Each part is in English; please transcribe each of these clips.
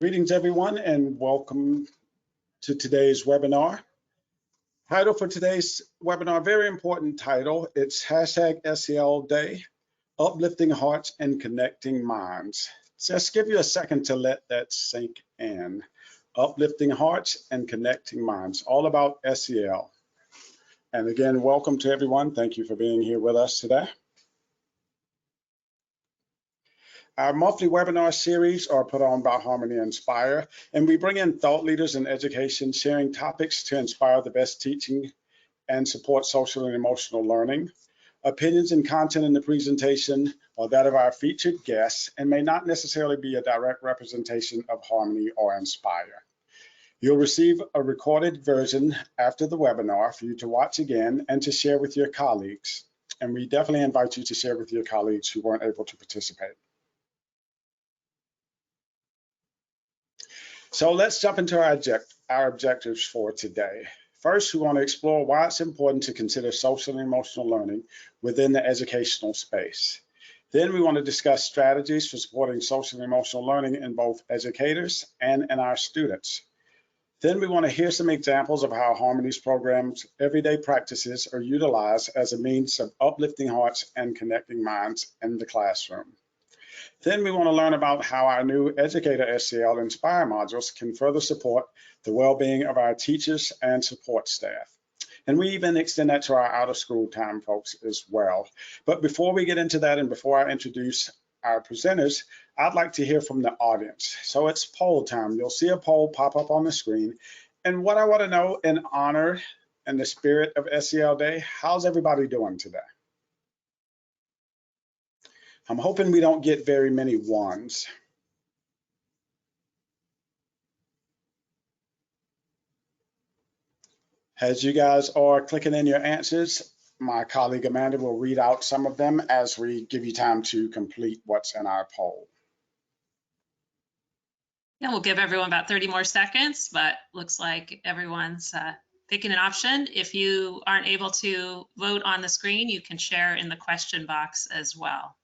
Greetings, everyone, and welcome to today's webinar. Title for today's webinar, very important title. It's #SEL Day, Uplifting Hearts and Connecting Minds. Just give you a second to let that sink in. Uplifting Hearts and Connecting Minds, all about SEL. And again, welcome to everyone. Thank you for being here with us today. Our monthly webinar series are put on by Harmony Inspire, and we bring in thought leaders in education, sharing topics to inspire the best teaching and support social and emotional learning. Opinions and content in the presentation are that of our featured guests and may not necessarily be a direct representation of Harmony or Inspire. You'll receive a recorded version after the webinar for you to watch again and to share with your colleagues. And we definitely invite you to share with your colleagues who weren't able to participate. So let's jump into our objectives for today. First, we want to explore why it's important to consider social and emotional learning within the educational space. Then we want to discuss strategies for supporting social and emotional learning in both educators and in our students. Then we want to hear some examples of how Harmony's programs' everyday practices are utilized as a means of uplifting hearts and connecting minds in the classroom. Then we want to learn about how our new Educator SEL Inspire modules can further support the well-being of our teachers and support staff. And we even extend that to our out-of-school time folks as well. But before we get into that and before I introduce our presenters, I'd like to hear from the audience. So it's poll time. You'll see a poll pop up on the screen. And what I want to know in honor and the spirit of SEL Day, how's everybody doing today? I'm hoping we don't get very many ones. As you guys are clicking in your answers, my colleague Amanda will read out some of them as we give you time to complete what's in our poll. Yeah, we'll give everyone about 30 more seconds, but looks like everyone's picking an option. If you aren't able to vote on the screen, you can share in the question box as well.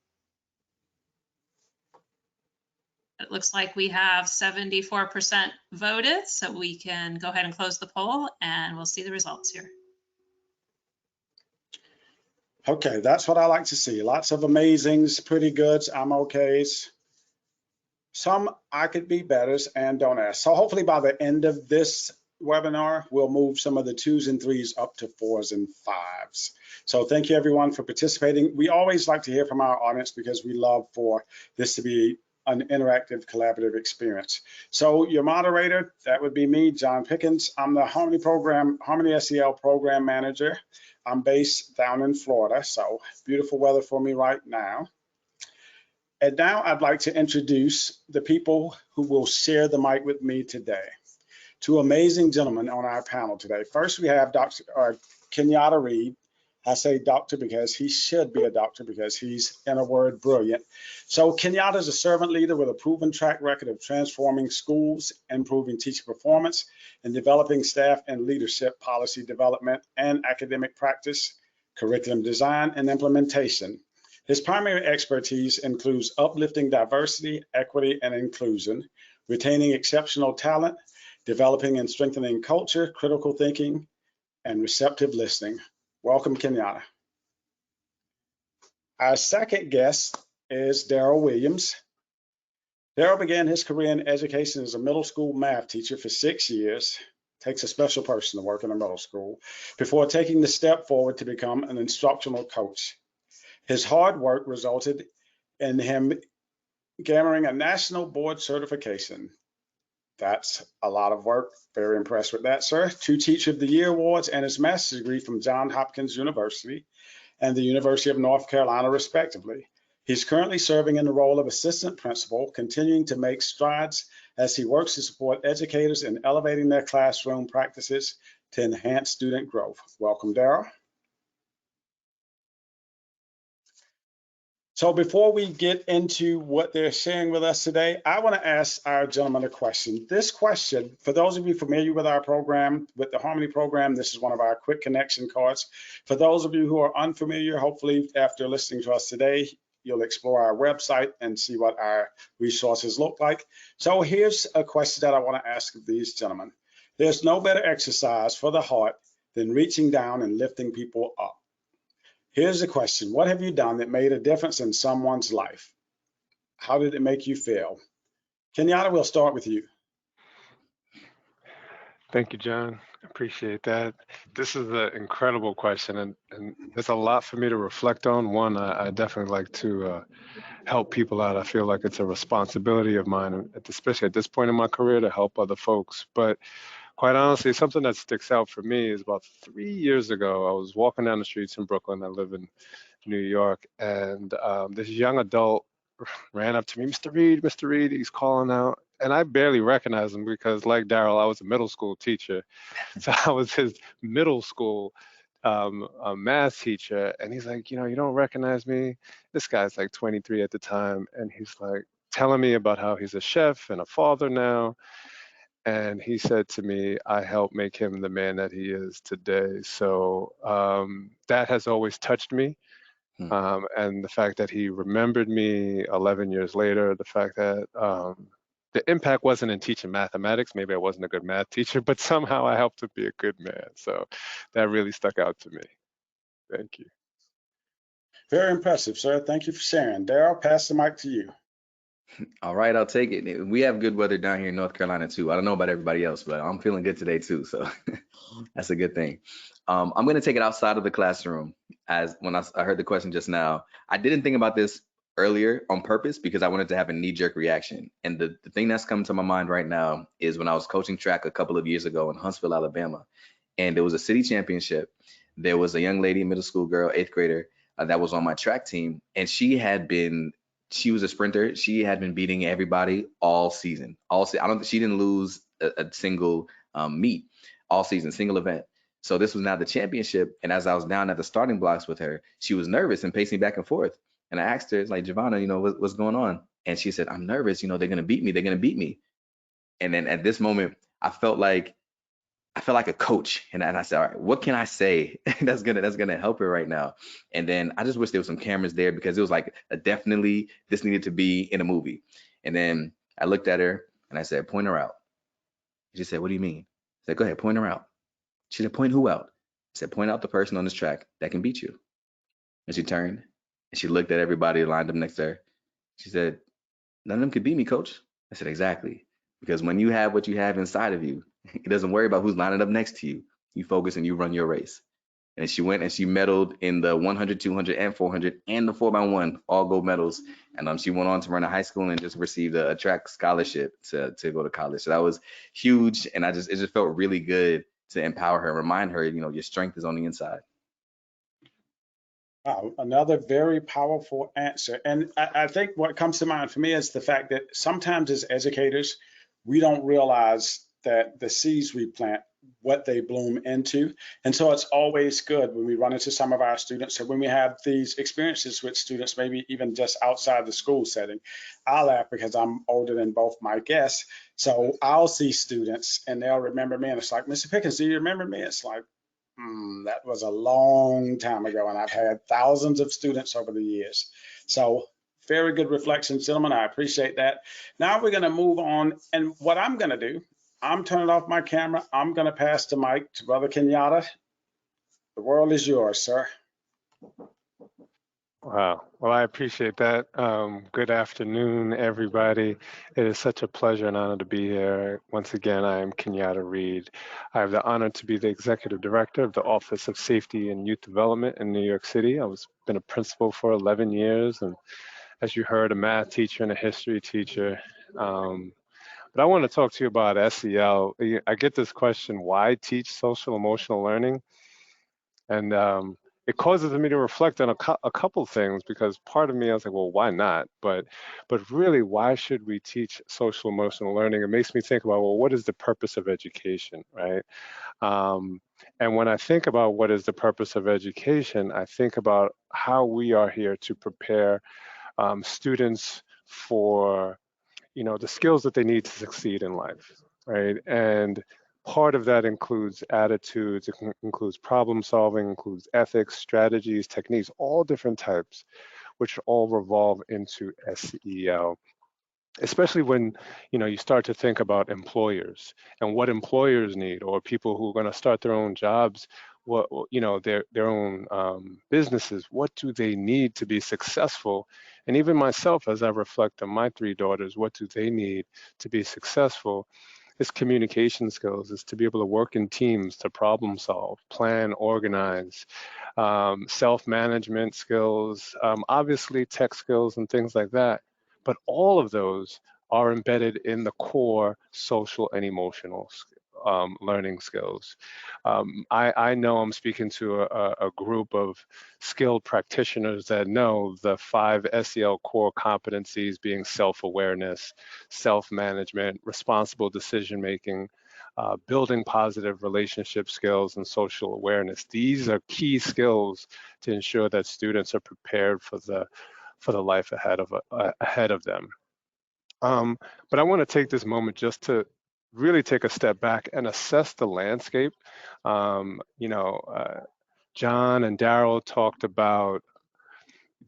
It looks like we have 74% voted, so we can go ahead and close the poll and we'll see the results here. Okay, that's what I like to see. Lots of amazings, pretty goods, I'm okays. Some I could be betters and don't ask. So hopefully by the end of this webinar, we'll move some of the 2s and 3s up to 4s and 5s. So thank you everyone for participating. We always like to hear from our audience because we love for this to be an interactive, collaborative experience. So your moderator, that would be me, John Pickens. I'm the Harmony SEL program manager. I'm based down in Florida, so beautiful weather for me right now. And now I'd like to introduce the people who will share the mic with me today. Two amazing gentlemen on our panel today. First, we have Kenyatte Reid. I say doctor because he should be a doctor because he's, in a word, brilliant. So Kenyatte is a servant leader with a proven track record of transforming schools, improving teacher performance, and developing staff and leadership policy development and academic practice, curriculum design, and implementation. His primary expertise includes uplifting diversity, equity, and inclusion, retaining exceptional talent, developing and strengthening culture, critical thinking, and receptive listening. Welcome, Kenyatte. Our second guest is Daryl Williams. Daryl began his career in education as a middle school math teacher for 6 years. Takes a special person to work in a middle school before taking the step forward to become an instructional coach. His hard work resulted in him garnering a national board certification. That's a lot of work. Very impressed with that, sir. 2 Teacher of the Year awards and his master's degree from Johns Hopkins University and the University of North Carolina, respectively. He's currently serving in the role of assistant principal, continuing to make strides as he works to support educators in elevating their classroom practices to enhance student growth. Welcome, Daryl. So before we get into what they're sharing with us today, I want to ask our gentleman a question. This question, for those of you familiar with our program, with the Harmony program, this is one of our quick connection cards. For those of you who are unfamiliar, hopefully after listening to us today, you'll explore our website and see what our resources look like. So here's a question that I want to ask of these gentlemen. There's no better exercise for the heart than reaching down and lifting people up. Here's the question. What have you done that made a difference in someone's life? How did it make you feel? Kenyatte, we'll start with you. Thank you, John. Appreciate that. This is an incredible question, and there's a lot for me to reflect on. One, I definitely like to help people out. I feel like it's a responsibility of mine, especially at this point in my career, to help other folks. But quite honestly, something that sticks out for me is about 3 years ago, I was walking down the streets in Brooklyn. I live in New York, and this young adult ran up to me, Mr. Reid, Mr. Reid, he's calling out. And I barely recognized him because, like Daryl, I was a middle school teacher. So I was his middle school math teacher. And he's like, you don't recognize me? This guy's like 23 at the time. And he's like telling me about how he's a chef and a father now. And he said to me, I helped make him the man that he is today. So that has always touched me. And the fact that he remembered me 11 years later, the fact that the impact wasn't in teaching mathematics. Maybe I wasn't a good math teacher, but somehow I helped him be a good man. So that really stuck out to me. Thank you. Very impressive, sir. Thank you for sharing. Daryl, pass the mic to you. All right, I'll take it. We have good weather down here in North Carolina too. I don't know about everybody else, but I'm feeling good today too. So that's a good thing. I'm going to take it outside of the classroom. As when I heard the question just now, I didn't think about this earlier on purpose because I wanted to have a knee-jerk reaction. And the thing that's coming to my mind right now is when I was coaching track a couple of years ago in Huntsville, Alabama, and there was a city championship. There was a young lady, middle school girl, 8th grader, that was on my track team, and she was a sprinter. She had been beating everybody all season. She didn't lose a single meet all season, single event. So this was now the championship. And as I was down at the starting blocks with her, she was nervous and pacing back and forth. And I asked her, it's like, Giovanna, what's going on? And she said, I'm nervous. They're going to beat me. They're going to beat me. And then at this moment, I felt like a coach, and I said, all right, what can I say that's gonna help her right now? And then I just wish there was some cameras there because it was like definitely this needed to be in a movie. And then I looked at her and I said, point her out. She said, what do you mean? I said, go ahead, point her out. She said, point who out? I said, point out the person on this track that can beat you. And she turned and she looked at everybody lined up next to her. She said, none of them could beat me, coach. I said, exactly. Because when you have what you have inside of you, it doesn't worry about who's lining up next to you. You focus and you run your race. And she went and she medaled in the 100, 200, and 400 and the 4x1, all gold medals. And she went on to run a high school and just received a track scholarship to go to college. So that was huge. And it just felt really good to empower her and remind her, your strength is on the inside. Wow, another very powerful answer. And I think what comes to mind for me is the fact that sometimes as educators, we don't realize that the seeds we plant, what they bloom into. And so it's always good when we run into some of our students or when we have these experiences with students, maybe even just outside the school setting. I laugh because I'm older than both my guests. So I'll see students and they'll remember me. And it's like, Mr. Pickens, do you remember me? It's like, that was a long time ago. And I've had thousands of students over the years. So very good reflections, gentlemen. I appreciate that. Now we're going to move on. And what I'm going to do, I'm turning off my camera. I'm going to pass the mic to Brother Kenyatte. The world is yours, sir. Wow. Well, I appreciate that. Good afternoon, everybody. It is such a pleasure and honor to be here. Once again, I am Kenyatte Reid. I have the honor to be the Executive Director of the Office of Safety and Youth Development in New York City. I was been a principal for 11 years, and as you heard, a math teacher and a history teacher. But I want to talk to you about SEL. I get this question, why teach social emotional learning? And it causes me to reflect on a couple things, because part of me, I was like, well, why not? But really, why should we teach social emotional learning? It makes me think about, well, what is the purpose of education, right? And when I think about what is the purpose of education, I think about how we are here to prepare students for, the skills that they need to succeed in life, right? And part of that includes attitudes, includes problem solving, includes ethics, strategies, techniques, all different types. which all revolve into SEL. Especially when you start to think about employers and what employers need, or people who are going to start their own jobs, what their own businesses. What do they need to be successful? And even myself, as I reflect on my 3 daughters, what do they need to be successful? It's communication skills. It's to be able to work in teams, to problem solve, plan, organize, self-management skills, obviously tech skills and things like that. But all of those are embedded in the core social and emotional learning skills. I know I'm speaking to a group of skilled practitioners that know the 5 SEL core competencies being self-awareness, self-management, responsible decision-making, building positive relationship skills, and social awareness. These are key skills to ensure that students are prepared for the life ahead of them. But I want to take this moment just to really take a step back and assess the landscape. John and Daryl talked about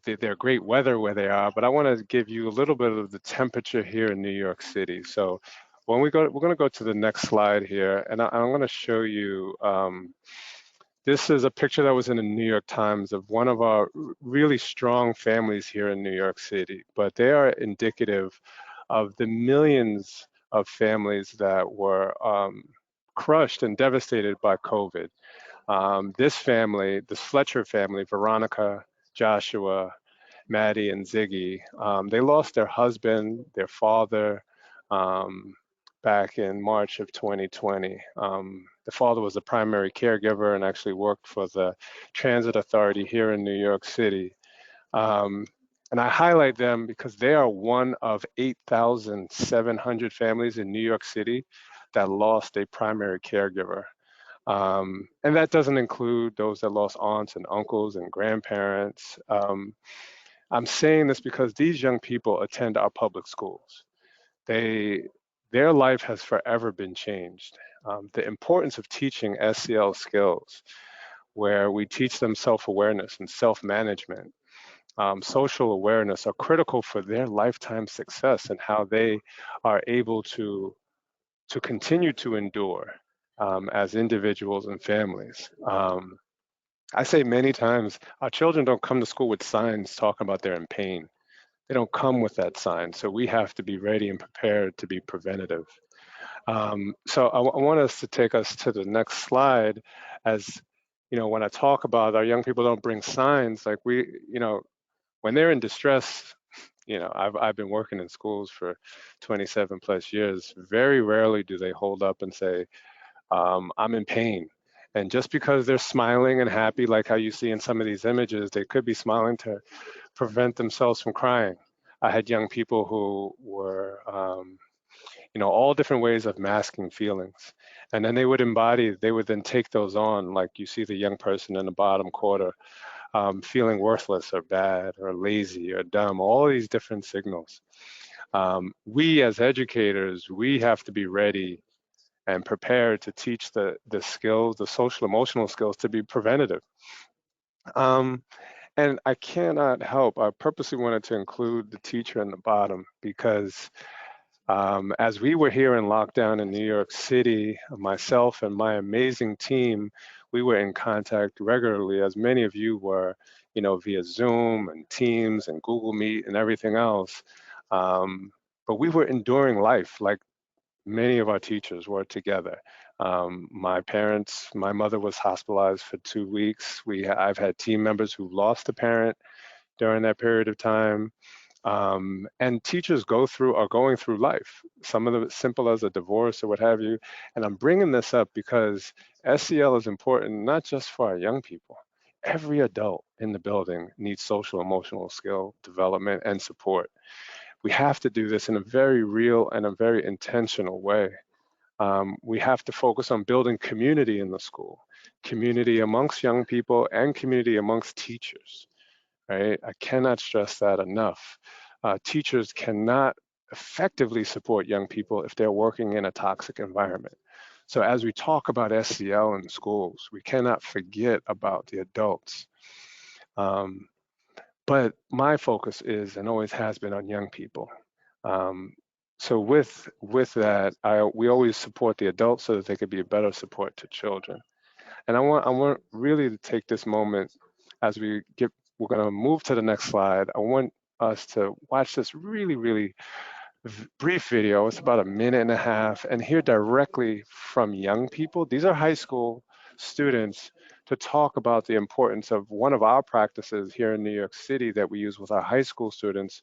their great weather where they are, but I want to give you a little bit of the temperature here in New York City. So we're going to go to the next slide here, and I'm going to show you. This is a picture that was in the New York Times of one of our really strong families here in New York City, but they are indicative of the millions of families that were crushed and devastated by COVID. This family, the Fletcher family, Veronica, Joshua, Maddie, and Ziggy, they lost their husband, their father, back in March of 2020. The father was the primary caregiver and actually worked for the Transit Authority here in New York City. And I highlight them because they are one of 8,700 families in New York City that lost a primary caregiver. And that doesn't include those that lost aunts and uncles and grandparents. I'm saying this because these young people attend our public schools. Their life has forever been changed. The importance of teaching SEL skills, where we teach them self-awareness and self-management, social awareness, are critical for their lifetime success and how they are able to continue to endure as individuals and families. I say many times, our children don't come to school with signs talking about they're in pain. They don't come with that sign. So we have to be ready and prepared to be preventative. So I want us to take us to the next slide. As when I talk about our young people don't bring signs, like when they're in distress, I've been working in schools for 27 plus years. Very rarely do they hold up and say, I'm in pain. And just because they're smiling and happy, like how you see in some of these images, they could be smiling to prevent themselves from crying. I had young people who were, all different ways of masking feelings. And then they would then take those on, like you see the young person in the bottom quarter, feeling worthless or bad or lazy or dumb, all these different signals. We as educators, we have to be ready and prepared to teach the skills, the social emotional skills, to be preventative. And I cannot help, I purposely wanted to include the teacher in the bottom because as we were here in lockdown in New York City, myself and my amazing team, we were in contact regularly, as many of you were, via Zoom and Teams and Google Meet and everything else. But we were enduring life like many of our teachers were together. My mother was hospitalized for 2 weeks. I've had team members who lost a parent during that period of time. And teachers are going through life, some of them simple as a divorce or what have you. And I'm bringing this up because SEL is important, not just for our young people. Every adult in the building needs social emotional skill development and support. We have to do this in a very real and a very intentional way. We have to focus on building community in the school, community amongst young people and community amongst teachers. Right? I cannot stress that enough. Teachers cannot effectively support young people if they're working in a toxic environment. So as we talk about SEL in schools, we cannot forget about the adults. But But my focus is and always has been on young people. So with that, we always support the adults so that they could be a better support to children. And I want really to take this moment as we're going to move to the next slide. I want us to watch this really brief video. It's about a minute and a half, and hear directly from young people. These are high school students to talk about the importance of one of our practices here in New York City that we use with our high school students,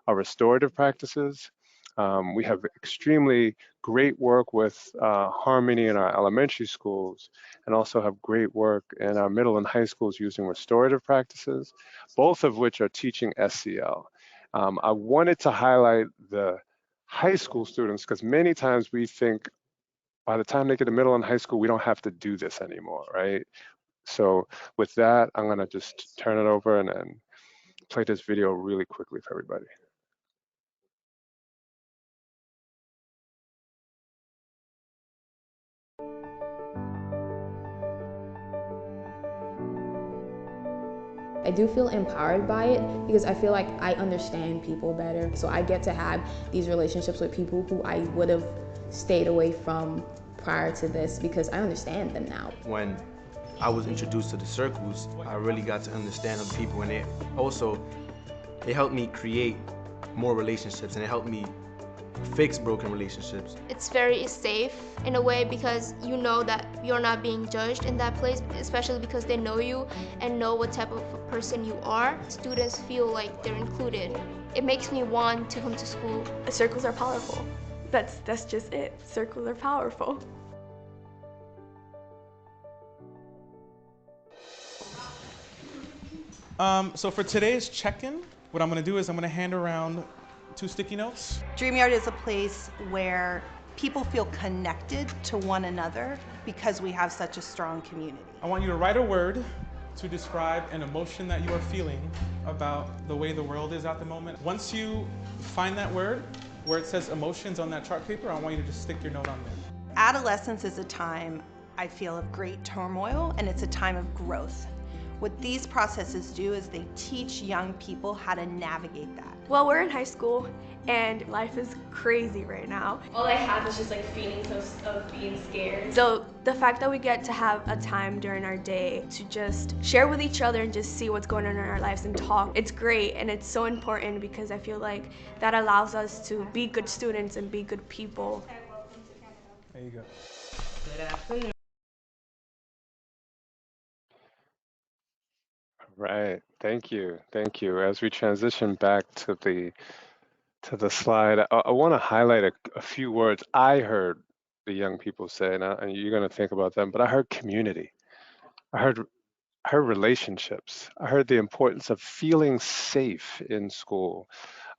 are restorative practices. We have extremely great work with Harmony in our elementary schools, and also have great work in our middle and high schools using restorative practices, both of which are teaching SEL. I wanted to highlight the high school students because many times we think by the time they get to middle and high school, we don't have to do this anymore, right? So with that, I'm gonna just turn it over and play this video really quickly for everybody. I do feel empowered by it because I feel like I understand people better. So I get to have these relationships with people who I would have stayed away from prior to this because I understand them now. When I was introduced to the circles, I really got to understand other people, and it helped me create more relationships, and it helped me fix broken relationships. It's very safe in a way because you know that you're not being judged in that place, especially because they know you and know what type of person you are. Students feel like they're included. It makes me want to come to school. Circles are powerful. That's just it. Circles are powerful. So for today's check-in, what I'm gonna do is I'm gonna hand around 2 sticky notes. DreamYard is a place where people feel connected to one another because we have such a strong community. I want you to write a word to describe an emotion that you are feeling about the way the world is at the moment. Once you find that word, where it says emotions on that chart paper, I want you to just stick your note on there. Adolescence is a time, I feel, of great turmoil, and it's a time of growth. What these processes do is they teach young people how to navigate that. Well, we're in high school and life is crazy right now. All I have is just like feelings of being scared. So the fact that we get to have a time during our day to just share with each other and just see what's going on in our lives and talk, it's great, and it's so important because I feel like that allows us to be good students and be good people. There you go. Good afternoon. Right. Thank you. As we transition back to the slide, I want to highlight a few words I heard the young people say, and you're going to think about them, but I heard community. I heard relationships. I heard the importance of feeling safe in school,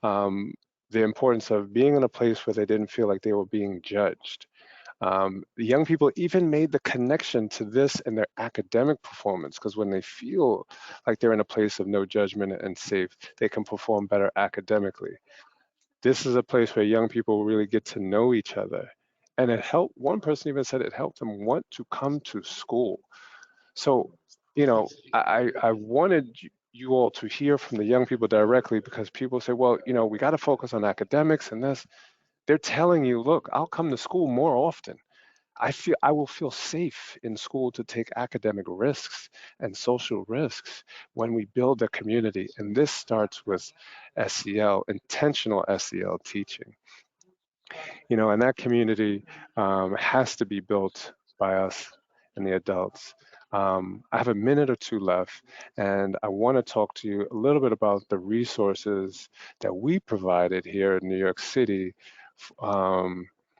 the importance of being in a place where they didn't feel like they were being judged. The young people even made the connection to this in their academic performance, because when they feel like they're in a place of no judgment and safe, they can perform better academically. This is a place where young people really get to know each other. And it helped, one person even said it helped them want to come to school. So, I wanted you all to hear from the young people directly, because people say, well, we got to focus on academics and this. They're telling you, look, I'll come to school more often. I will feel safe in school to take academic risks and social risks when we build a community. And this starts with SEL, intentional SEL teaching. And that community has to be built by us and the adults. I have a minute or two left, and I want to talk to you a little bit about the resources that we provided here in New York City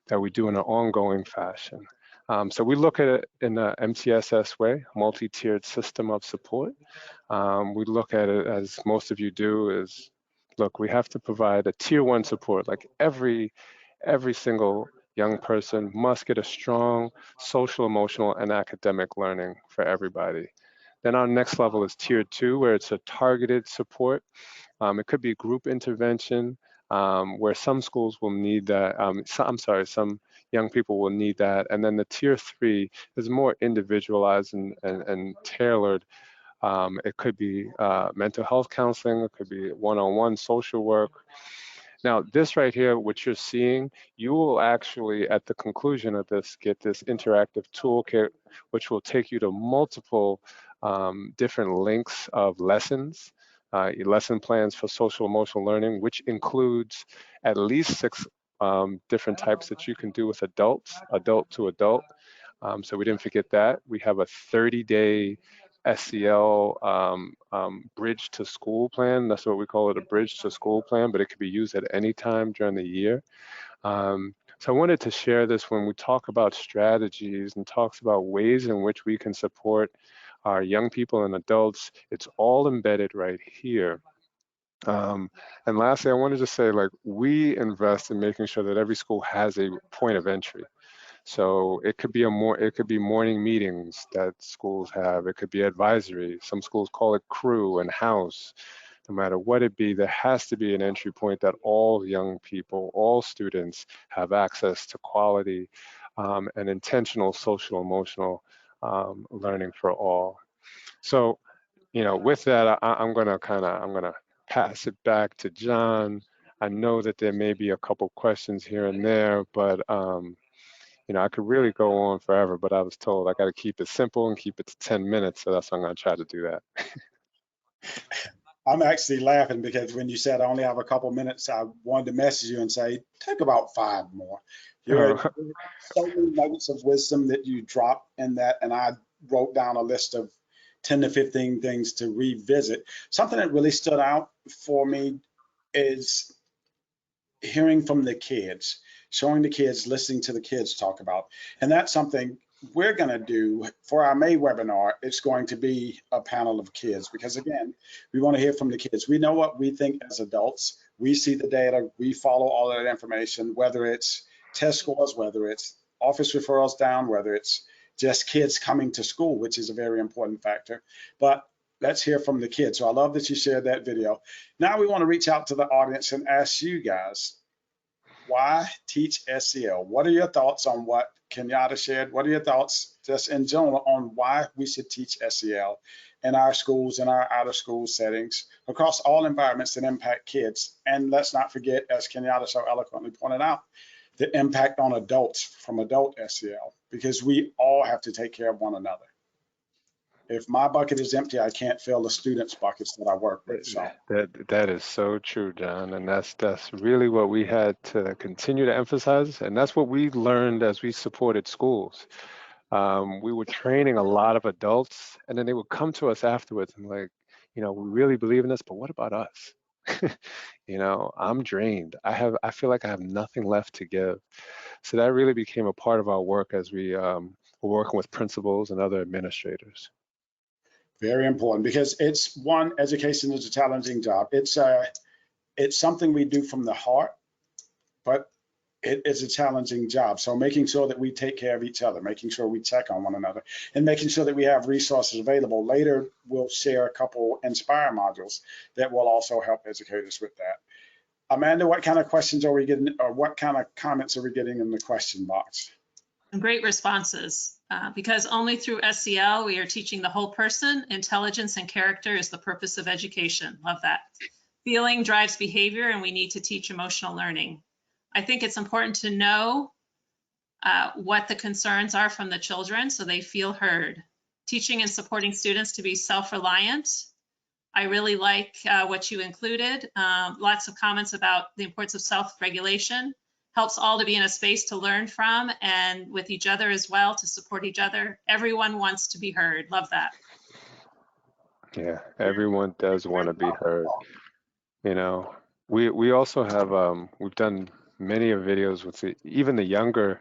that we do in an ongoing fashion. So we look at it in the MTSS way, multi-tiered system of support. We look at it as most of you do is, look, we have to provide a tier 1 support, like every single young person must get a strong social, emotional, and academic learning for everybody. Then our next level is tier 2, where it's a targeted support. It could be group intervention, where some schools will need that. Some young people will need that. And then the tier 3 is more individualized and tailored It could be mental health counseling. It could be one-on-one social work. Now, this right here, what you're seeing, you will actually, at the conclusion of this, get this interactive toolkit, which will take you to multiple different links of lessons, lesson plans for social emotional learning, which includes at least 6 different types that you can do with adults, adult to adult. So we didn't forget that. We have a 30-day SEL bridge to school plan. That's what we call it, a bridge to school plan, but it could be used at any time during the year. So I wanted to share this when we talk about strategies and talks about ways in which we can support our young people and adults. It's all embedded right here. And lastly, I wanted to say, like, we invest in making sure that every school has a point of entry. So it could be morning meetings that schools have. It could be advisory. Some schools call it crew and house. No matter what it be, there has to be an entry point that all young people, all students have access to quality and intentional social emotional learning for all. So, with that, I'm gonna pass it back to John. I know that there may be a couple questions here and there, but I could really go on forever, but I was told I got to keep it simple and keep it to 10 minutes. So that's why I'm going to try to do that. I'm actually laughing because when you said I only have a couple minutes, I wanted to message you and say, take about 5 more. You're so many nuggets of wisdom that you drop in that. And I wrote down a list of 10 to 15 things to revisit. Something that really stood out for me is hearing from the kids, showing the kids, listening to the kids talk about. And that's something we're going to do for our May webinar. It's going to be a panel of kids because, again, we want to hear from the kids. We know what we think as adults. We see the data. We follow all of that information, whether it's test scores, whether it's office referrals down, whether it's just kids coming to school, which is a very important factor. But let's hear from the kids. So I love that you shared that video. Now we want to reach out to the audience and ask you guys, why teach SEL? What are your thoughts on what Kenyatte shared? What are your thoughts just in general on why we should teach SEL in our schools, in our out of school settings, across all environments that impact kids? And let's not forget, as Kenyatte so eloquently pointed out, the impact on adults from adult SEL, because we all have to take care of one another. If my bucket is empty, I can't fill the students' buckets that I work with. So that is so true, John, and that's really what we had to continue to emphasize, and that's what we learned as we supported schools. We were training a lot of adults, and then they would come to us afterwards and like, we really believe in this, but what about us? I'm drained. I feel like I have nothing left to give. So that really became a part of our work as we were working with principals and other administrators. Very important, because it's one, education is a challenging job. It's something we do from the heart, but it is a challenging job. So making sure that we take care of each other, making sure we check on one another, and making sure that we have resources available. Later, we'll share a couple Inspire modules that will also help educators with that. Amanda, what kind of questions are we getting, or what kind of comments are we getting in the question box? Great responses. Because only through SEL, we are teaching the whole person. Intelligence and character is the purpose of education. Love that. Feeling drives behavior, and we need to teach emotional learning. I think it's important to know what the concerns are from the children so they feel heard. Teaching and supporting students to be self-reliant. I really like what you included. Lots of comments about the importance of self-regulation. Helps all to be in a space to learn from and with each other as well, to support each other. Everyone wants to be heard. Love that. Yeah, everyone does want to be heard. We also have, we've done many of videos with even the younger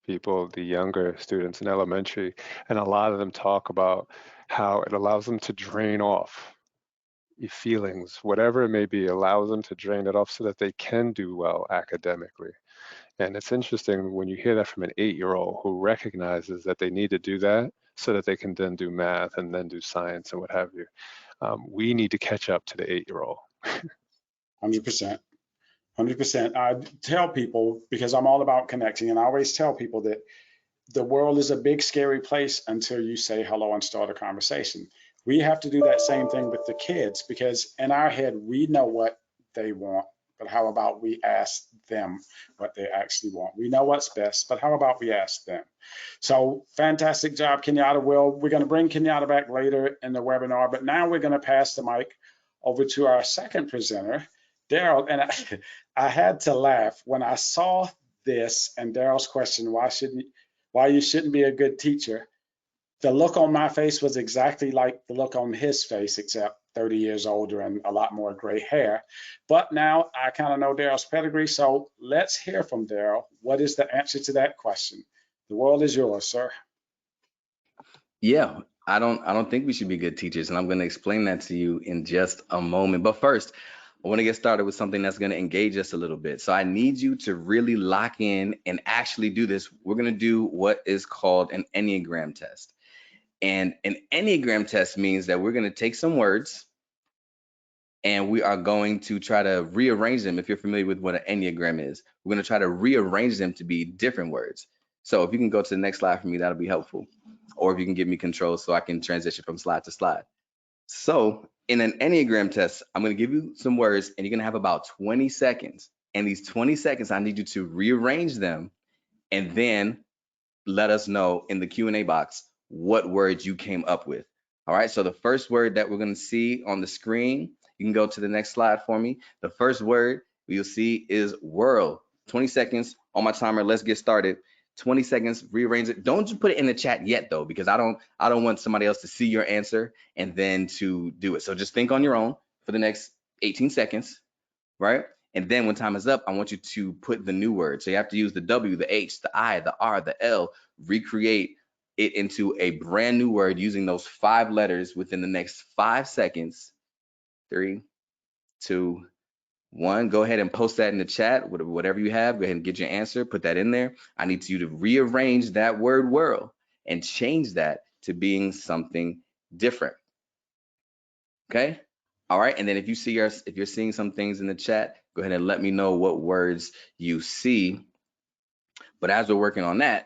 people, the younger students in elementary, and a lot of them talk about how it allows them to drain off your feelings, whatever it may be, allows them to drain it off so that they can do well academically. And it's interesting when you hear that from an 8-year-old who recognizes that they need to do that so that they can then do math and then do science and what have you. We need to catch up to the 8-year-old. 100%. 100%. I tell people, because I'm all about connecting, and I always tell people that the world is a big, scary place until you say hello and start a conversation. We have to do that same thing with the kids, because in our head, we know what they want, but how about we ask them what they actually want? We know what's best, but how about we ask them? So fantastic job, Kenyatte. We're going to bring Kenyatte back later in the webinar, but now we're going to pass the mic over to our second presenter, Daryl. And I had to laugh when I saw this and Daryl's question, why you shouldn't be a good teacher. The look on my face was exactly like the look on his face, except 30 years older and a lot more gray hair. But now I kind of know Daryl's pedigree, so let's hear from Daryl. What is the answer to that question? The world is yours, sir. Yeah, I don't think we should be good teachers, and I'm going to explain that to you in just a moment. But first, I want to get started with something that's going to engage us a little bit. So I need you to really lock in and actually do this. We're going to do what is called an Enneagram test. And an Enneagram test means that we're going to take some words and we are going to try to rearrange them. If you're familiar with what an Enneagram is, we're going to try to rearrange them to be different words. So if you can go to the next slide for me, that'll be helpful. Or if you can give me control so I can transition from slide to slide. So in an Enneagram test, I'm going to give you some words and you're going to have about 20 seconds. And these 20 seconds, I need you to rearrange them and then let us know in the Q&A box what words you came up with. All right, so the first word that we're going to see on the screen, you can go to the next slide for me. The first word you'll see is world. 20 seconds on my timer. Let's get started. 20 seconds, rearrange it. Don't just put it in the chat yet though, because I don't want somebody else to see your answer and then to do it. So just think on your own for the next 18 seconds, right? And then when time is up, I want you to put the new word. So you have to use the W, the H, the I, the R, the L, recreate it into a brand new word using those 5 letters within the next 5 seconds. 3, 2, 1. Go ahead and post that in the chat. Whatever you have, go ahead and get your answer. Put that in there. I need you to rearrange that word world and change that to being something different. Okay. All right. And then if you're seeing some things in the chat, go ahead and let me know what words you see. But as we're working on that,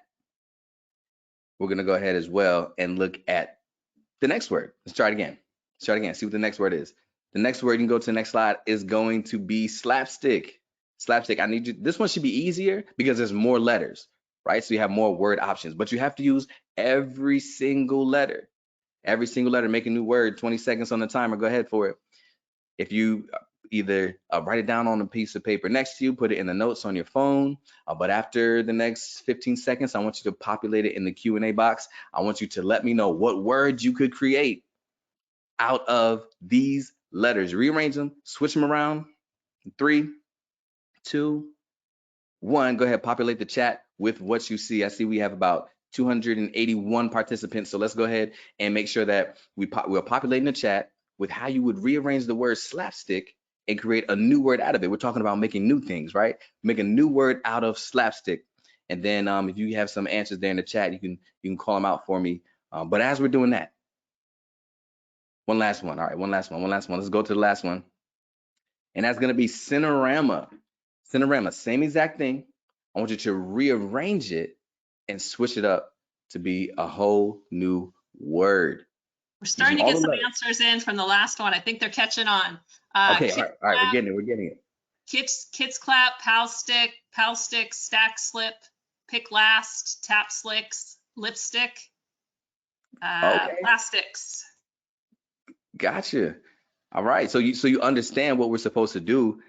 we're going to go ahead as well and look at the next word. Let's try it again. See what the next word is. The next word, you can go to the next slide, is going to be slapstick. Slapstick. I need you. This one should be easier because there's more letters, right? So you have more word options, but you have to use every single letter. Every single letter, make a new word. 20 seconds on the timer. Go ahead for it. If you either write it down on a piece of paper next to you, put it in the notes on your phone, but after the next 15 seconds, I want you to populate it in the Q&A box. I want you to let me know what words you could create out of these letters. Rearrange them, switch them around. 3, 2, 1. Go ahead, populate the chat with what you see. I see we have about 281 participants. So let's go ahead and make sure that we're populating the chat with how you would rearrange the word slapstick and create a new word out of it. We're talking about making new things, right? Make a new word out of slapstick. And then if you have some answers there in the chat, you can call them out for me. But as we're doing that, one last one. All right, one last one. Let's go to the last one. And that's going to be Cinerama. Cinerama, same exact thing. I want you to rearrange it and switch it up to be a whole new word. We're starting to get some answers in from the last one. I think they're catching on. Okay, all right, we're getting it. Kids clap, pal stick, stack slip, pick last, tap slicks, lipstick, plastics. Gotcha. All right, so you understand what we're supposed to do.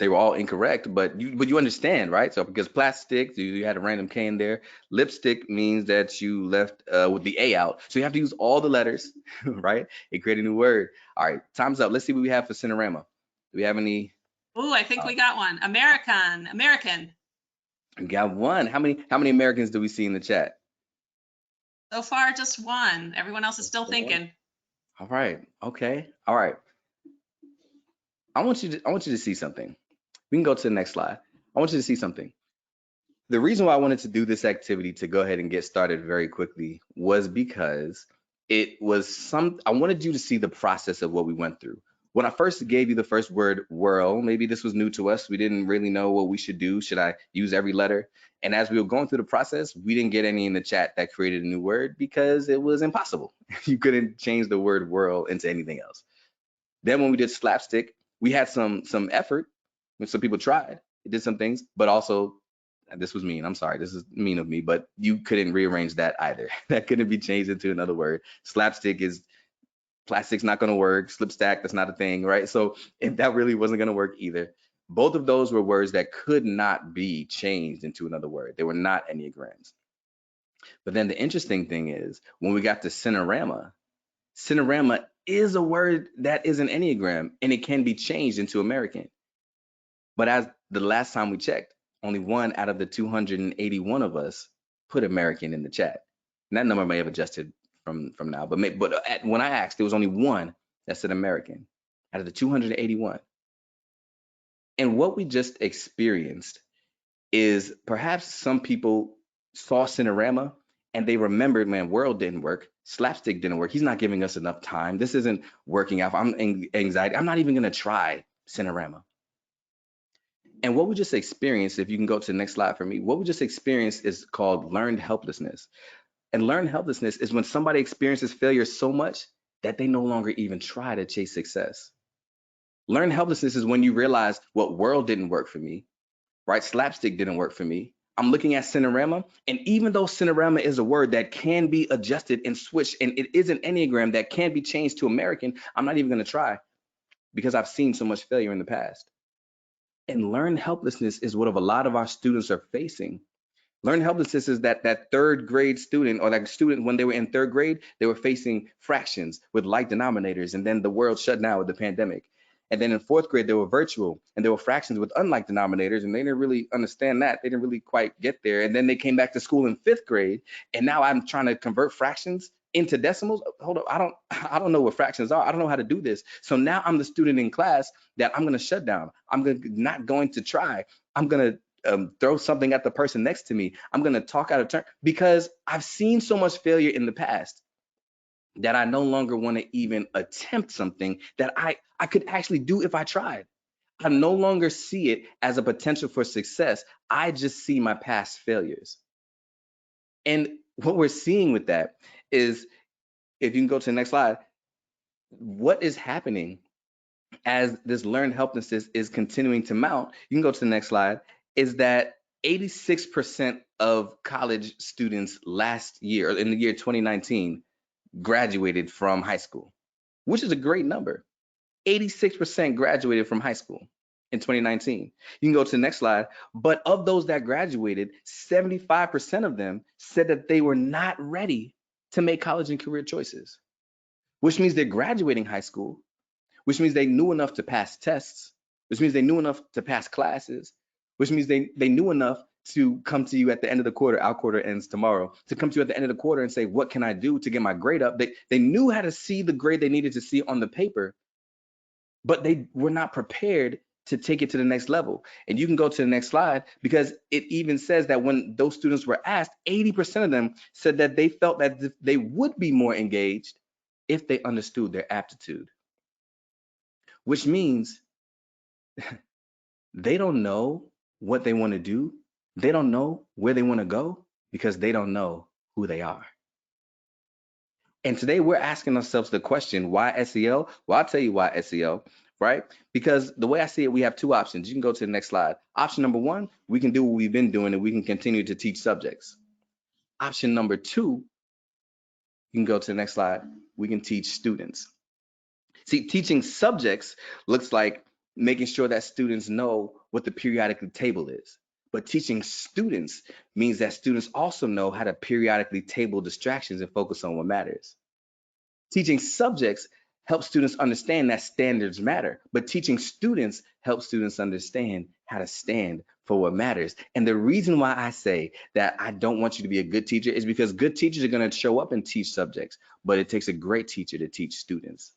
They were all incorrect, but you understand, right? So because plastic, you had a random K in there. Lipstick means that you left with the A out. So you have to use all the letters, right? And create a new word. All right, time's up. Let's see what we have for Cinerama. Do we have any? Oh, I think we got one. American. We got one. How many Americans do we see in the chat? So far, just one. Everyone else is still thinking. All right. Okay. All right. I want you to see something. We can go to the next slide. I want you to see something. The reason why I wanted to do this activity to go ahead and get started very quickly was because I wanted you to see the process of what we went through. When I first gave you the first word, whirl, maybe this was new to us. We didn't really know what we should do. Should I use every letter? And as we were going through the process, we didn't get any in the chat that created a new word because it was impossible. You couldn't change the word whirl into anything else. Then when we did slapstick, we had some effort. Some people tried. It did some things, but also, this was mean. I'm sorry, this is mean of me, but you couldn't rearrange that either. That couldn't be changed into another word. Slapstick is plastic's not going to work. Slip stack, that's not a thing, right? So if that really wasn't going to work either. Both of those were words that could not be changed into another word. They were not Enneagrams. But then the interesting thing is when we got to Cinerama, Cinerama is a word that is an Enneagram and it can be changed into American. But as the last time we checked, only one out of the 281 of us put American in the chat. And that number may have adjusted from now, but when I asked, there was only one that said American out of the 281. And what we just experienced is perhaps some people saw Cinerama and they remembered, man, world didn't work, slapstick didn't work. He's not giving us enough time. This isn't working out. I'm anxiety. I'm not even gonna try Cinerama. And what we just experienced, if you can go to the next slide for me, what we just experienced is called learned helplessness. And learned helplessness is when somebody experiences failure so much that they no longer even try to chase success. Learned helplessness is when you realize what world didn't work for me, right? Slapstick didn't work for me. I'm looking at Cinerama, and even though Cinerama is a word that can be adjusted and switched, and it is an Enneagram that can be changed to American, I'm not even gonna try because I've seen so much failure in the past. And learned helplessness is what a lot of our students are facing. Learned helplessness is that third grade student, or that student when they were in third grade, they were facing fractions with like denominators, and then the world shut down with the pandemic. And then in fourth grade, they were virtual, and there were fractions with unlike denominators, and they didn't really understand that. They didn't really quite get there. And then they came back to school in fifth grade, and now I'm trying to convert fractions into decimals. Hold up, I don't know what fractions are. I don't know how to do this. So now I'm the student in class that I'm gonna shut down. Not going to try. I'm gonna throw something at the person next to me. I'm gonna talk out of turn because I've seen so much failure in the past that I no longer want to even attempt something that I could actually do if I tried. I no longer see it as a potential for success. I just see my past failures. And what we're seeing with that is, if you can go to the next slide, what is happening as this learned helplessness is continuing to mount, you can go to the next slide, is that 86% of college students last year, in the year 2019, graduated from high school, which is a great number. 86% graduated from high school in 2019. You can go to the next slide, but of those that graduated, 75% of them said that they were not ready to make college and career choices, which means they're graduating high school, which means they knew enough to pass tests, which means they knew enough to pass classes, which means they knew enough to come to you at the end of the quarter. Our quarter ends tomorrow. To come to you at the end of the quarter and say, what can I do to get my grade up? They knew how to see the grade they needed to see on the paper, but they were not prepared to take it to the next level. And you can go to the next slide, because it even says that when those students were asked, 80% of them said that they felt that they would be more engaged if they understood their aptitude, which means they don't know what they want to do. They don't know where they want to go because they don't know who they are. And today we're asking ourselves the question, why SEL? Well, I'll tell you why SEL, right? Because the way I see it, we have two options. You can go to the next slide. Option number one, we can do what we've been doing and we can continue to teach subjects. Option number two, you can go to the next slide. We can teach students. See, teaching subjects looks like making sure that students know what the periodic table is. But teaching students means that students also know how to periodically table distractions and focus on what matters. Teaching subjects helps students understand that standards matter, but teaching students helps students understand how to stand for what matters. And the reason why I say that I don't want you to be a good teacher is because good teachers are going to show up and teach subjects, but it takes a great teacher to teach students.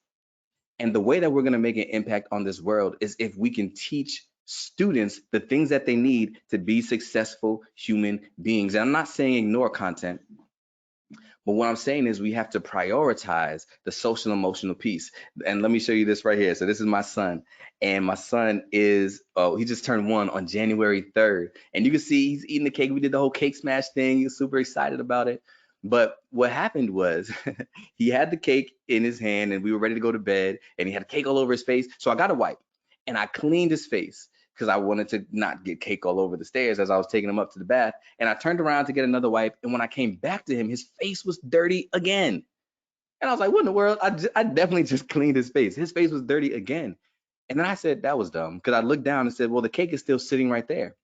And the way that we're going to make an impact on this world is if we can teach students the things that they need to be successful human beings. And I'm not saying ignore content, But what I'm saying is we have to prioritize the social emotional piece. And let me show you this right here. So this is my son, and my son is, he just turned 1 on January 3rd. And you can see he's eating the cake. We did the whole cake smash thing. He was super excited about it. But what happened was he had the cake in his hand and we were ready to go to bed, and he had cake all over his face. So I got a wipe and I cleaned his face because I wanted to not get cake all over the stairs as I was taking him up to the bath. And I turned around to get another wipe. And when I came back to him, his face was dirty again. And I was like, what in the world? I definitely just cleaned his face. His face was dirty again. And then I said, that was dumb, because I looked down and said, well, the cake is still sitting right there.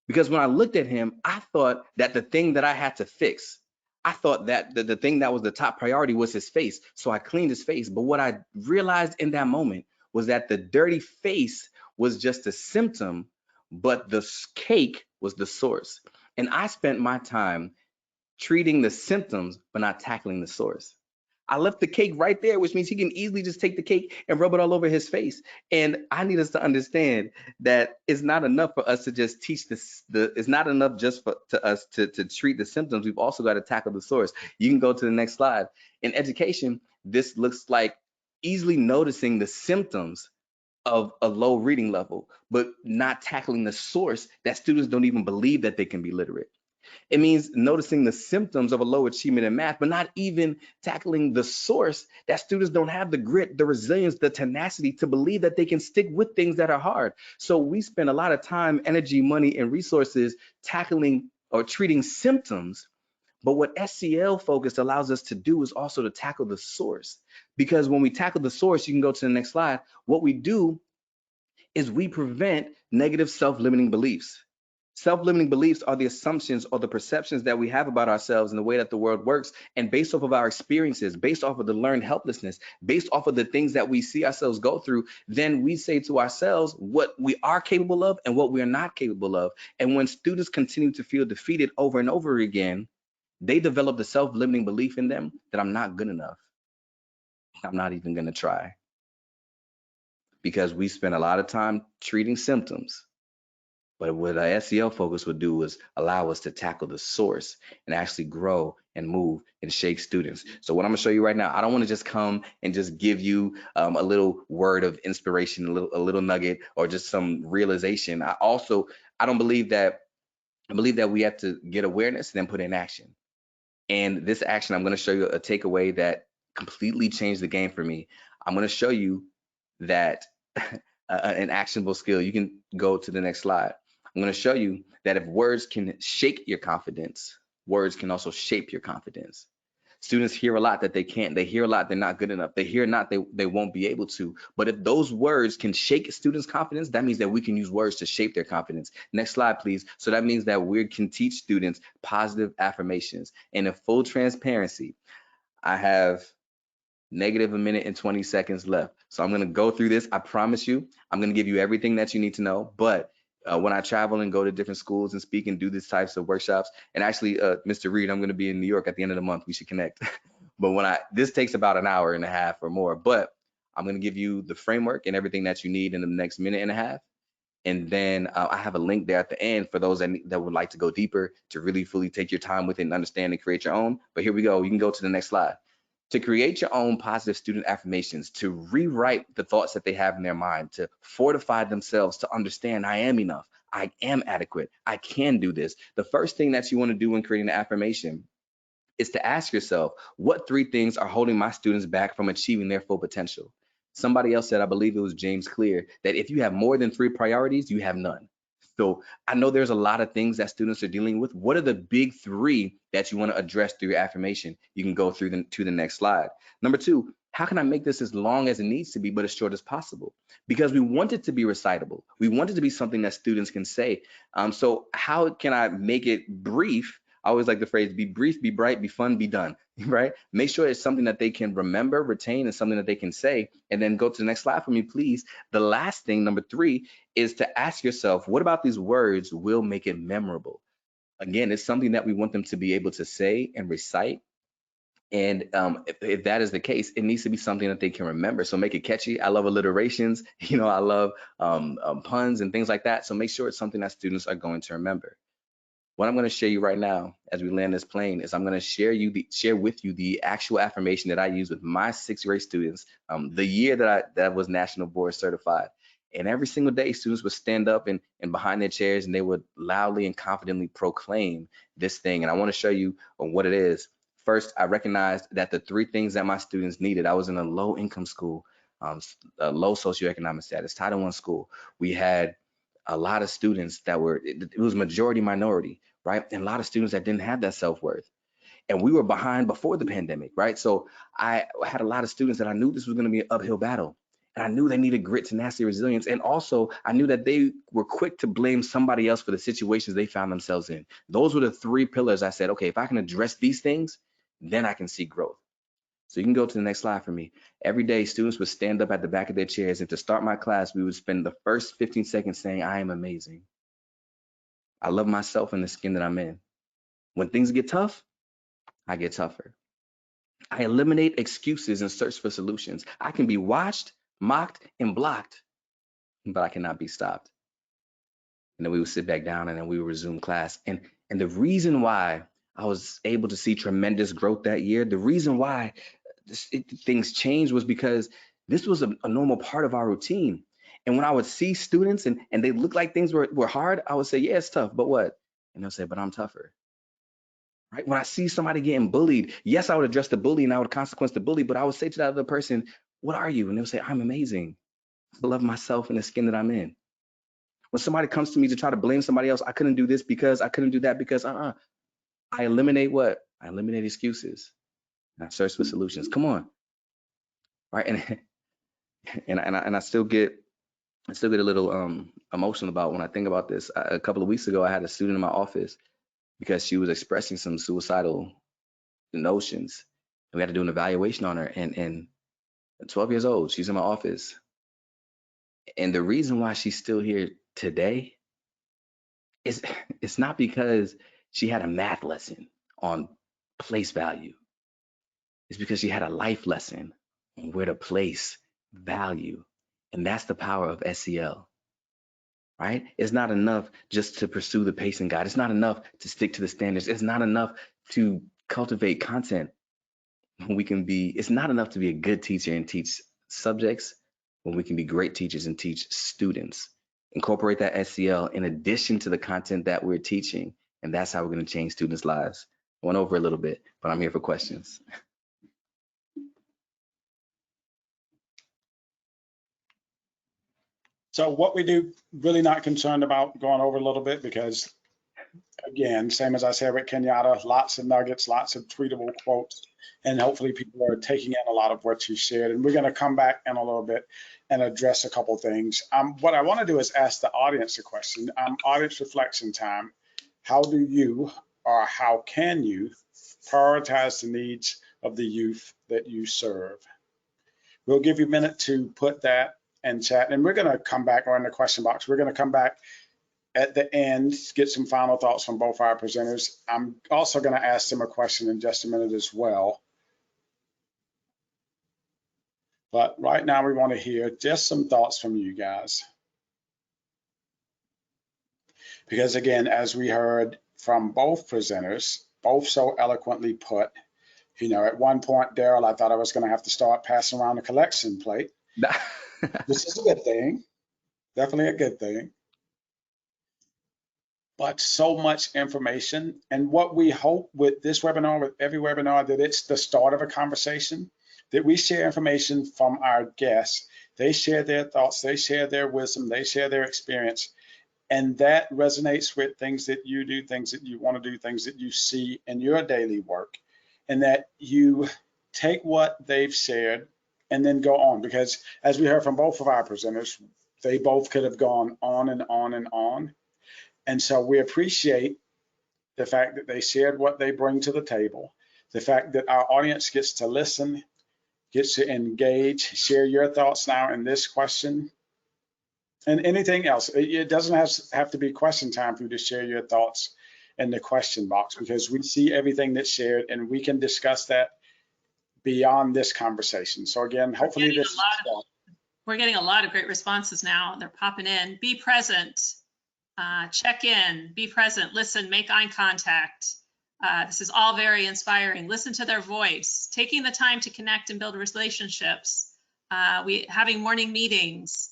Because when I looked at him, I thought that the thing that I had to fix, I thought that the thing that was the top priority was his face. So I cleaned his face. But what I realized in that moment was that the dirty face was just a symptom, but the cake was the source. And I spent my time treating the symptoms, but not tackling the source. I left the cake right there, which means he can easily just take the cake and rub it all over his face. And I need us to understand that it's not enough for us to just teach this. It's not enough just for us to treat the symptoms. We've also got to tackle the source. You can go to the next slide. In education, this looks like easily noticing the symptoms of a low reading level, but not tackling the source that students don't even believe that they can be literate. It means noticing the symptoms of a low achievement in math, but not even tackling the source that students don't have the grit, the resilience, the tenacity to believe that they can stick with things that are hard. So we spend a lot of time, energy, money, and resources tackling or treating symptoms. But what SEL focus allows us to do is also to tackle the source. Because when we tackle the source, you can go to the next slide. What we do is we prevent negative self-limiting beliefs. Self-limiting beliefs are the assumptions or the perceptions that we have about ourselves and the way that the world works. And based off of our experiences, based off of the learned helplessness, based off of the things that we see ourselves go through, then we say to ourselves what we are capable of and what we are not capable of. And when students continue to feel defeated over and over again, they develop the self-limiting belief in them that I'm not good enough. I'm not even going to try. Because we spend a lot of time treating symptoms. But what our SEL focus would do is allow us to tackle the source and actually grow and move and shake students. So what I'm gonna show you right now, I don't wanna just come and just give you a little word of inspiration, a little nugget, or just some realization. I believe that we have to get awareness and then put in action. And this action, I'm gonna show you a takeaway that completely changed the game for me. I'm gonna show you that an actionable skill. You can go to the next slide. I'm going to show you that if words can shake your confidence, words can also shape your confidence. Students hear a lot that they can't. They hear a lot they're not good enough. They hear not they won't be able to. But if those words can shake students' confidence, that means that we can use words to shape their confidence. Next slide, please. So that means that we can teach students positive affirmations. And in full transparency, I have negative 1 minute and 20 seconds left. So I'm going to go through this. I promise you, I'm going to give you everything that you need to know. But when I travel and go to different schools and speak and do these types of workshops, and actually, Mr. Reid, I'm going to be in New York at the end of the month. We should connect. But this takes about an hour and a half or more. But I'm going to give you the framework and everything that you need in the next minute and a half. And then I have a link there at the end for those that would like to go deeper, to really fully take your time with it and understand and create your own. But here we go. You can go to the next slide. To create your own positive student affirmations, to rewrite the thoughts that they have in their mind, to fortify themselves, to understand I am enough, I am adequate, I can do this. The first thing that you want to do when creating an affirmation is to ask yourself, what 3 things are holding my students back from achieving their full potential? Somebody else said, I believe it was James Clear, that if you have more than 3 priorities, you have none. So I know there's a lot of things that students are dealing with. What are the big 3 that you want to address through your affirmation? You can go through to the next slide. Number 2, how can I make this as long as it needs to be, but as short as possible? Because we want it to be recitable. We want it to be something that students can say. So how can I make it brief? I always like the phrase, be brief, be bright, be fun, be done, right? Make sure it's something that they can remember, retain, and something that they can say. And then go to the next slide for me, please. The last thing, number 3, is to ask yourself, what about these words will make it memorable? Again, it's something that we want them to be able to say and recite. And if that is the case, it needs to be something that they can remember. So make it catchy. I love alliterations. I love puns and things like that. So make sure it's something that students are going to remember. What I'm going to share you right now as we land this plane is I'm going to share with you the actual affirmation that I use with my 6th grade students, the year that I was national board certified. And every single day, students would stand up and behind their chairs, and they would loudly and confidently proclaim this thing. And I want to show you what it is. First, I recognized that the 3 things that my students needed. I was in a low income school, a low socioeconomic status, Title I school. We had a lot of students that it was majority minority, right? And a lot of students that didn't have that self-worth. And we were behind before the pandemic, right? So I had a lot of students that I knew this was going to be an uphill battle. And I knew they needed grit, tenacity, resilience. And also I knew that they were quick to blame somebody else for the situations they found themselves in. Those were the 3 pillars I said, okay, if I can address these things, then I can see growth. So you can go to the next slide for me. Every day, students would stand up at the back of their chairs, and to start my class, we would spend the first 15 seconds saying, I am amazing. I love myself and the skin that I'm in. When things get tough, I get tougher. I eliminate excuses and search for solutions. I can be watched, mocked, and blocked, but I cannot be stopped. And then we would sit back down, and then we would resume class. And the reason why I was able to see tremendous growth that year, the reason why things changed was because this was a normal part of our routine. And when I would see students and they looked like things were hard, I would say, yeah, it's tough, but what? And they'll say, but I'm tougher. Right? When I see somebody getting bullied, yes, I would address the bully and I would consequence the bully, but I would say to that other person, what are you? And they'll say, I'm amazing. I love myself and the skin that I'm in. When somebody comes to me to try to blame somebody else, I couldn't do this because, I couldn't do that because, I eliminate what? I eliminate excuses. And I search for solutions. Come on. Right? And I still get a little emotional about when I think about this. A couple of weeks ago, I had a student in my office because she was expressing some suicidal notions. And we had to do an evaluation on her. And 12 years old, she's in my office. And the reason why she's still here today is it's not because she had a math lesson on place value. It's because she had a life lesson on where to place value. And that's the power of SEL. Right? It's not enough just to pursue the pacing guide. It's not enough to stick to the standards. It's not enough to cultivate content. It's not enough to be a good teacher and teach subjects when we can be great teachers and teach students. Incorporate that SEL in addition to the content that we're teaching. And that's how we're going to change students' lives. I went over a little bit, but I'm here for questions. So what we do, really not concerned about going over a little bit because, again, same as I said with Kenyatte, lots of nuggets, lots of tweetable quotes, and hopefully people are taking in a lot of what you shared. And we're going to come back in a little bit and address a couple things. What I want to do is ask the audience a question. Audience reflection time. How do you, or how can you, prioritize the needs of the youth that you serve? We'll give you a minute to put that in chat, and we're going to come back, or in the question box. We're going to come back at the end, get some final thoughts from both our presenters. I'm also going to ask them a question in just a minute as well. But right now we want to hear just some thoughts from you guys. Because again, as we heard from both presenters, both so eloquently put, you know, at one point, Daryl, I thought I was going to have to start passing around a collection plate. This is a good thing, definitely a good thing. But so much information. And what we hope with this webinar, with every webinar, that it's the start of a conversation, that we share information from our guests. They share their thoughts, they share their wisdom, they share their experience. And that resonates with things that you do, things that you want to do, things that you see in your daily work. And that you take what they've shared and then go on. Because as we heard from both of our presenters, they both could have gone on and on and on. And so we appreciate the fact that they shared what they bring to the table, the fact that our audience gets to listen, gets to engage, share your thoughts now in this question, and anything else. It doesn't have to be question time for you to share your thoughts in the question box, because we see everything that's shared and we can discuss that beyond this conversation. So again, hopefully we're getting a lot of great responses now. They're popping in. Be present. Check in, be present, listen, make eye contact. This is all very inspiring. Listen to their voice, taking the time to connect and build relationships. Having morning meetings.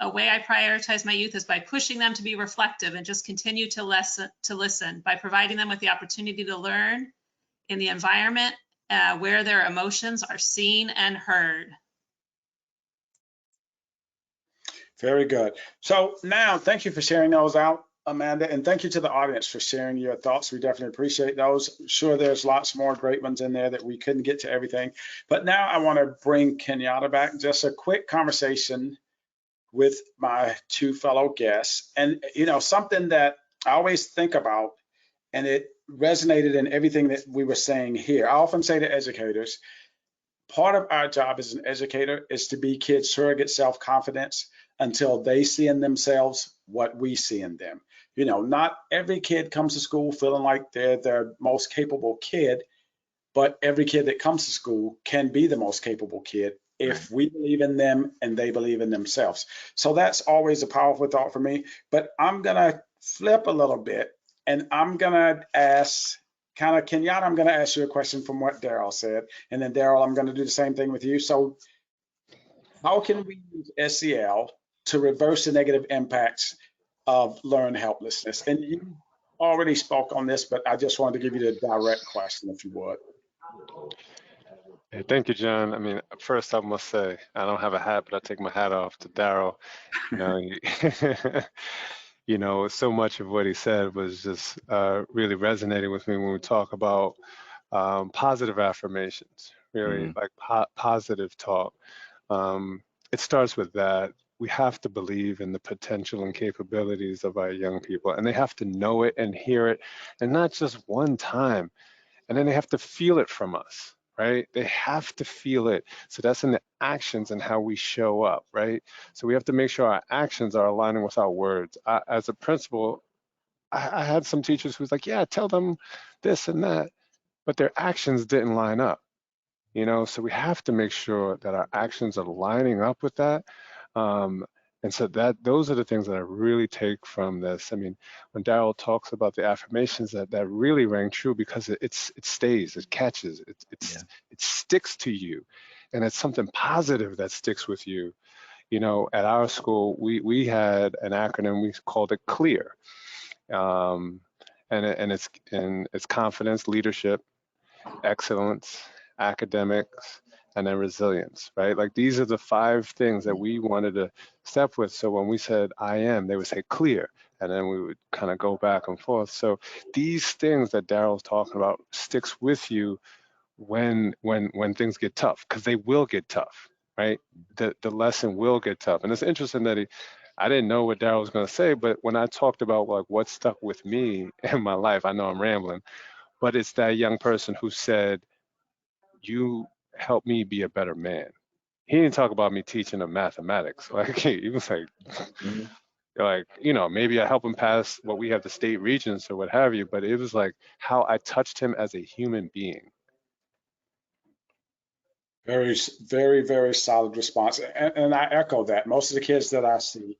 A way I prioritize my youth is by pushing them to be reflective and just continue to listen, by providing them with the opportunity to learn in the environment where their emotions are seen and heard. Very good. So now, thank you for sharing those out, Amanda, and thank you to the audience for sharing your thoughts. We definitely appreciate those. Sure, there's lots more great ones in there that we couldn't get to everything. But now I want to bring Kenyatte back. Just a quick conversation with my two fellow guests. And, you know, something that I always think about, and it resonated in everything that we were saying here. I often say to educators, part of our job as an educator is to be kids' surrogate self-confidence until they see in themselves what we see in them. You know, not every kid comes to school feeling like they're their most capable kid, but every kid that comes to school can be the most capable kid if we believe in them and they believe in themselves. So that's always a powerful thought for me. But I'm gonna flip a little bit, and I'm gonna ask, kind of, Kenyatte, I'm gonna ask you a question from what Daryl said, and then Daryl, I'm gonna do the same thing with you. So how can we use SEL to reverse the negative impacts of learned helplessness? And you already spoke on this, but I just wanted to give you the direct question, if you would. Hey, thank you, John. I mean, first I must say, I don't have a hat, but I take my hat off to Daryl. You know, you know, so much of what he said was just really resonating with me when we talk about positive affirmations, really like positive talk. It starts with that. We have to believe in the potential and capabilities of our young people, and they have to know it and hear it, and not just one time. And then they have to feel it from us, right? They have to feel it. So that's in the actions and how we show up, right? So we have to make sure our actions are aligning with our words. As a principal, I had some teachers who was like, yeah, tell them this and that, but their actions didn't line up, you know? So we have to make sure that our actions are lining up with that. And so those are the things that I really take from this. I mean, when Daryl talks about the affirmations, that really rang true because it stays, it catches, it sticks to you, and it's something positive that sticks with you. You know, at our school, we had an acronym, we called it CLEAR, and it's confidence, leadership, excellence, academics, and then resilience, right? Like these are the 5 things that we wanted to step with. So when we said I am, they would say clear, and then we would kind of go back and forth. So these things that Daryl's talking about sticks with you when things get tough, because they will get tough, right? The lesson will get tough. And it's interesting that I didn't know what Daryl was going to say, but when I talked about like what stuck with me in my life, I know I'm rambling, but it's that young person who said, you helped me be a better man. He didn't talk about me teaching him mathematics. Like he was like, you know, maybe I help him pass what we have the state regents or what have you, but it was like how I touched him as a human being. Very, very, very solid response. And I echo that. Most of the kids that I see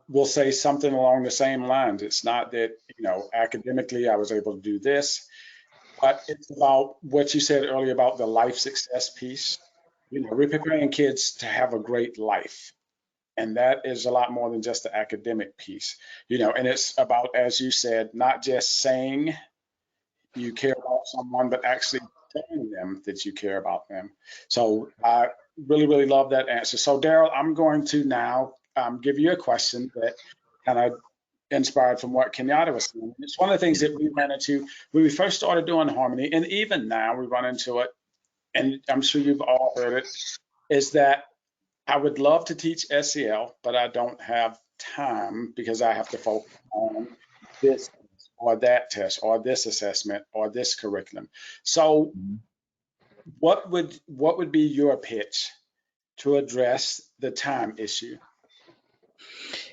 will say something along the same lines. It's not that, you know, academically I was able to do this, but it's about what you said earlier about the life success piece. You know, we're preparing kids to have a great life. And that is a lot more than just the academic piece, you know, and it's about, as you said, not just saying you care about someone, but actually telling them that you care about them. So I really, really love that answer. So Daryl, I'm going to now give you a question that kind of inspired from what Kenyatte was saying. It's one of the things that we ran into when we first started doing Harmony, and even now we run into it, and I'm sure you've all heard it, is that I would love to teach SEL, but I don't have time because I have to focus on this or that test or this assessment or this curriculum. So what would be your pitch to address the time issue?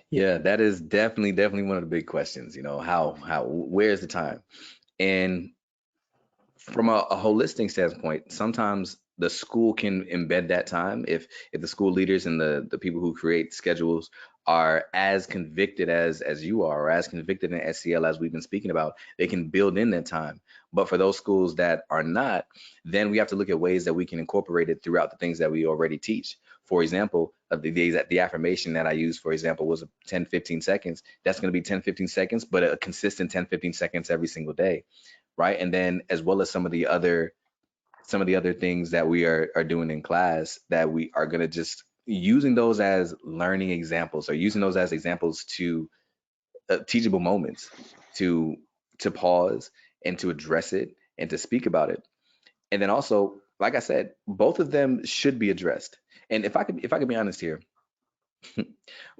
Yeah, that is definitely one of the big questions. You know, where's the time? And from a holistic standpoint, sometimes the school can embed that time. If the school leaders and the people who create schedules are as convicted as you are, or as convicted in SEL as we've been speaking about, they can build in that time. But for those schools that are not, then we have to look at ways that we can incorporate it throughout the things that we already teach. For example, the affirmation that I used, for example, was 10, 15 seconds. That's going to be 10, 15 seconds, but a consistent 10, 15 seconds every single day, right? And then as well as some of the other things that we are doing in class, that we are going to just using those as learning examples, or using those as examples to teachable moments, to pause and to address it and to speak about it. And then also, like I said, both of them should be addressed. And if I could be honest here,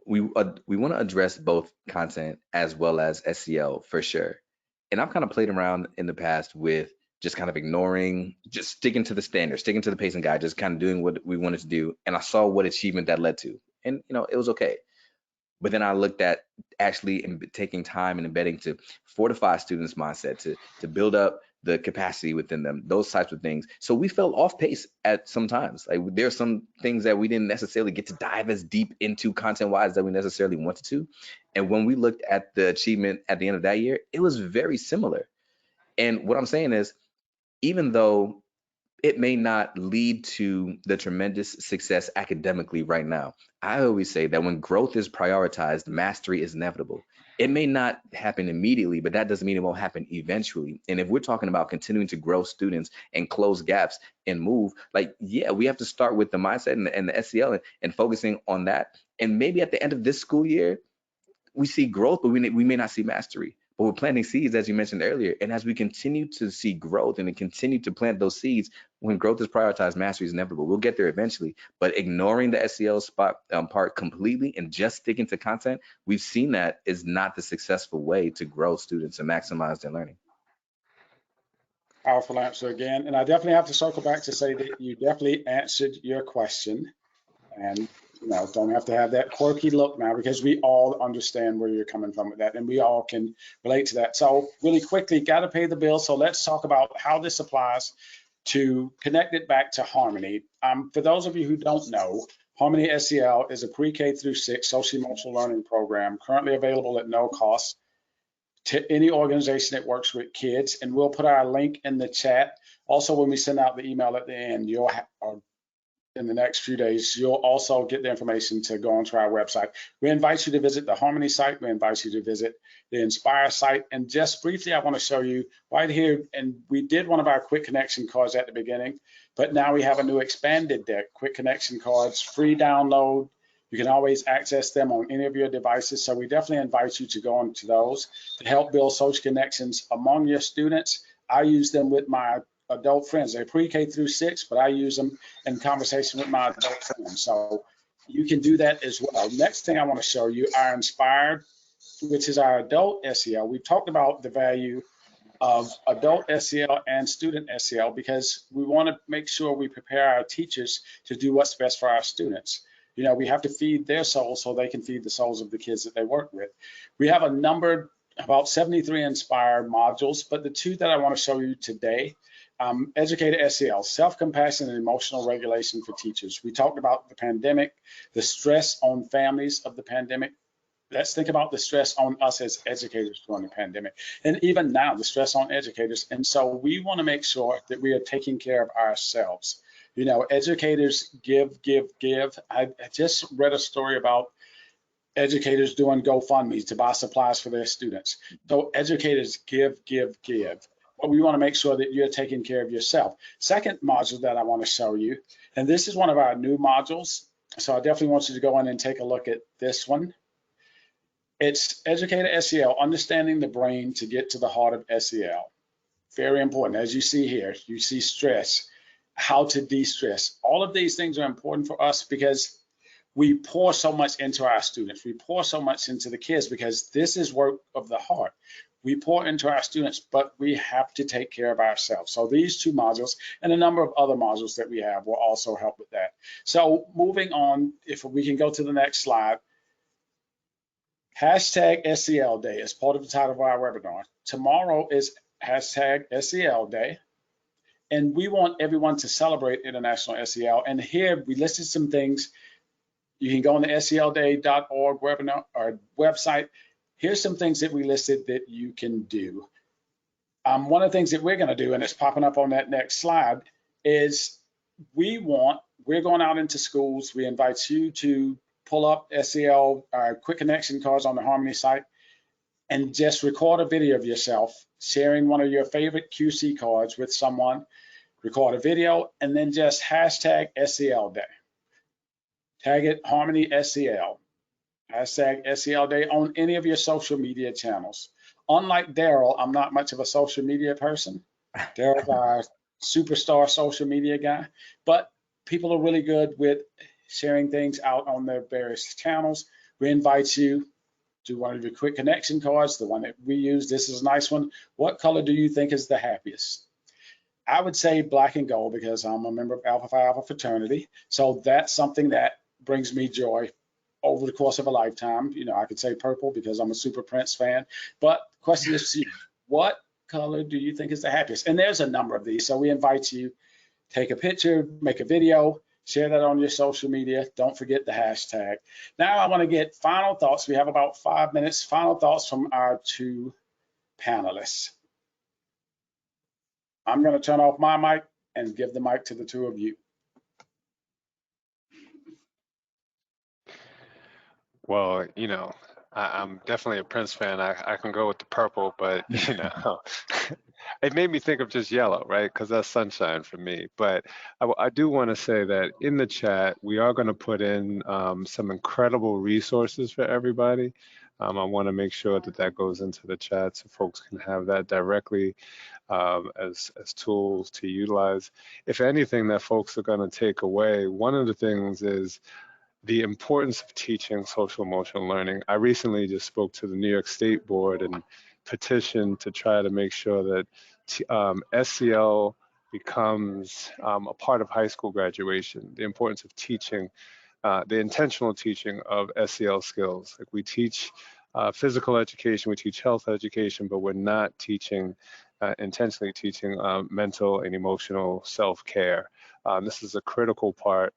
we want to address both content as well as SEL for sure. And I've kind of played around in the past with just kind of ignoring, just sticking to the standard, sticking to the pacing guide, just kind of doing what we wanted to do. And I saw what achievement that led to. And, it was okay. But then I looked at actually taking time and embedding to fortify students' mindset, to build up the capacity within them, those types of things. So we fell off pace at some times. Like, there are some things that we didn't necessarily get to dive as deep into content-wise that we necessarily wanted to. And when we looked at the achievement at the end of that year, it was very similar. And what I'm saying is, even though it may not lead to the tremendous success academically right now, I always say that when growth is prioritized, mastery is inevitable. It may not happen immediately, but that doesn't mean it won't happen eventually. And if we're talking about continuing to grow students and close gaps and move, like, yeah, we have to start with the mindset and the SEL and focusing on that. And maybe at the end of this school year, we see growth, but we may not see mastery. But we're planting seeds, as you mentioned earlier. And as we continue to see growth and continue to plant those seeds, when growth is prioritized, mastery is inevitable. We'll get there eventually. But ignoring the SEL part completely and just sticking to content, we've seen that is not the successful way to grow students and maximize their learning. Powerful answer again. And I definitely have to circle back to say that you definitely answered your question. And don't have to have that quirky look now, because we all understand where you're coming from with that, and we all can relate to that. So really quickly, got to pay the bill. So let's talk about how this applies to connect it back to Harmony. For those of you who don't know, Harmony SEL is a pre-K through 6 social-emotional learning program currently available at no cost to any organization that works with kids. And we'll put our link in the chat. Also, when we send out the email at the end, you'll have, in the next few days, you'll also get the information to go onto our website. We invite you to visit the Harmony site. We invite you to visit the Inspire site. And just briefly, I want to show you right here, and we did one of our quick connection cards at the beginning, but now we have a new expanded deck, quick connection cards, free download. You can always access them on any of your devices. So we definitely invite you to go onto those to help build social connections among your students. I use them with my adult friends. They're pre-K through 6, but I use them in conversation with my adult friends. So you can do that as well. Next thing I want to show you, our Inspired, which is our adult SEL. We talked about the value of adult SEL and student SEL because we want to make sure we prepare our teachers to do what's best for our students. We have to feed their souls so they can feed the souls of the kids that they work with. We have a number, about 73 Inspired modules, but the two that I want to show you today, Educator SEL, self-compassion and emotional regulation for teachers. We talked about the pandemic, the stress on families of the pandemic. Let's think about the stress on us as educators during the pandemic, and even now, the stress on educators. And so we want to make sure that we are taking care of ourselves. Educators give. I just read a story about educators doing GoFundMes to buy supplies for their students. So educators give. But we want to make sure that you're taking care of yourself. Second module that I want to show you, and this is one of our new modules, so I definitely want you to go in and take a look at this one. It's Educator SEL, understanding the brain to get to the heart of SEL. Very important. As you see here, you see stress, how to de-stress. All of these things are important for us because we pour so much into our students. We pour so much into the kids because this is work of the heart. We pour into our students, but we have to take care of ourselves. So these two modules and a number of other modules that we have will also help with that. So moving on, if we can go to the next slide. Hashtag SEL Day is part of the title of our webinar. Tomorrow is hashtag SEL Day. And we want everyone to celebrate International SEL. And here we listed some things. You can go on the selday.org webinar or website. Here's some things that we listed that you can do. One of the things that we're going to do, and it's popping up on that next slide, is we're going out into schools. We invite you to pull up SEL quick connection cards on the Harmony site and just record a video of yourself sharing one of your favorite QC cards with someone. Record a video and then just hashtag SEL Day. Tag it Harmony SEL. Hashtag SEL Day on any of your social media channels. Unlike Daryl, I'm not much of a social media person. Daryl's our superstar social media guy, but people are really good with sharing things out on their various channels. We invite you to one of your quick connection cards, the one that we use. This is a nice one. What color do you think is the happiest? I would say black and gold because I'm a member of Alpha Phi Alpha fraternity. So that's something that brings me joy over the course of a lifetime. You know, I could say purple because I'm a Super Prince fan. But the question is to you, what color do you think is the happiest? And there's a number of these. So we invite you, take a picture, make a video, share that on your social media. Don't forget the hashtag. Now I want to get final thoughts. We have about 5 minutes. Final thoughts from our two panelists. I'm going to turn off my mic and give the mic to the two of you. Well, you know, I'm definitely a Prince fan. I can go with the purple, but you know, it made me think of just yellow, right? Because that's sunshine for me. But I do want to say that in the chat, we are going to put in some incredible resources for everybody. I want to make sure that that goes into the chat so folks can have that directly as tools to utilize. If anything that folks are going to take away, one of the things is the importance of teaching social emotional learning. I recently just spoke to the New York State Board and petitioned to try to make sure that SEL becomes a part of high school graduation. The importance of teaching, the intentional teaching of SEL skills. Like we teach physical education, we teach health education, but we're not teaching, intentionally teaching mental and emotional self-care. This is a critical part.